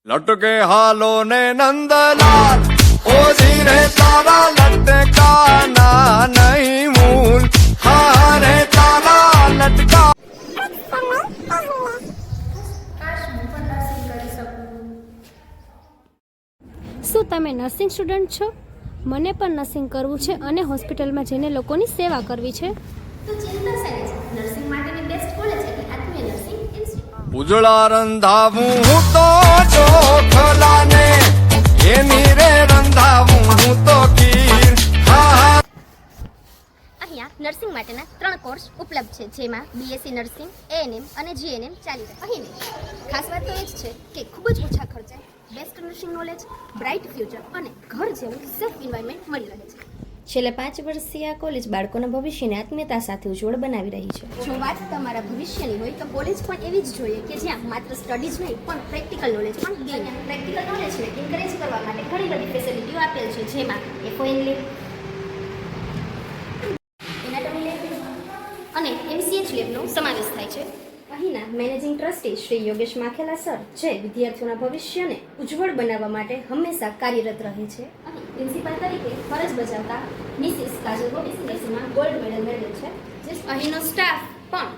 लटके हालो ने नंदलाल ओ धीरे तारा लटकाना नहीं मूल हारे तारा लटका। શું તમે નર્સિંગ સ્ટુડન્ટ છો? મને પણ નર્સિંગ કરવું છે અને હોસ્પિટલમાં જઈને લોકોની સેવા કરવી છે. તો ચિંતા શેની છે? નર્સિંગ માટેની બેસ્ટ કોલેજ એટલે આત્મીય નર્સિંગ ઇન્સ્ટિટ્યૂટ. ઉજળા રંધાવું હું તો ચોખલાને એની રે રંધાવું હું તો ખીર હા. અહીંયા નર્સિંગ માટેના 3 કોર્સ ઉપલબ્ધ છે, જેમાં બીએસસી નર્સિંગ, એએનએમ અને જીએનએમ ચાલી રહે. અહીં ખાસ વાત તો એ જ છે કે ખૂબ જ ઓછા ખર્ચે best nursing knowledge, bright future અને ઘર જેવું સેફ એન્વાયરમેન્ટ મળી રહે છે. છેલ્લા 5 વર્ષથી આ કોલેજ બાળકોના ભવિષ્યને આત્મીયતા સાથે ઉજ્જવળ બનાવી રહી છે. જો વાત તમારા ભવિષ્યની હોય તો કોલેજ પણ એવી જ જોઈએ કે જ્યાં માત્ર સ્ટડીઝ નહીં પણ પ્રેક્ટિકલ નોલેજ પણ ગેઇન. પ્રેક્ટિકલ નોલેજને એન્કરેજ કરવા માટે ઘણી બધી ફેસિલિટીઓ આપેલ છે, જેમાં FON લેબ, એનાટોમી લેબ અને MCH લેબનો સમાવેશ થાય છે. અહીંના managing trustee Shri Yogesh Makhela sir જે વિદ્યાર્થીઓના ભવિષ્યને ઉજ્જવળ બનાવવા માટે હંમેશા કાર્યરત રહે છે. અહીં પ્રિન્સિપાલ તરીકે ફરજ બજાવતા મિસિસ કાજલ ગોપીસિંહ ગોલ્ડ મેડલ મેળવેલ છે. અહીંનો સ્ટાફ પણ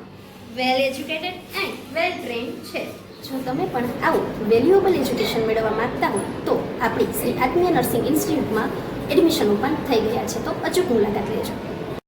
well educated and well trend છે. જો તમે પણ આવું વેલ્યુએબલ એજ્યુકેશન મેળવવા માંગતા હો તો આપણી શ્રી આત્મીય નર્સિંગ ઇન્સ્ટિટ્યૂટમાં એડમિશન પણ થઈ ગયા છે, તો અચૂક મુલાકાત લેજો.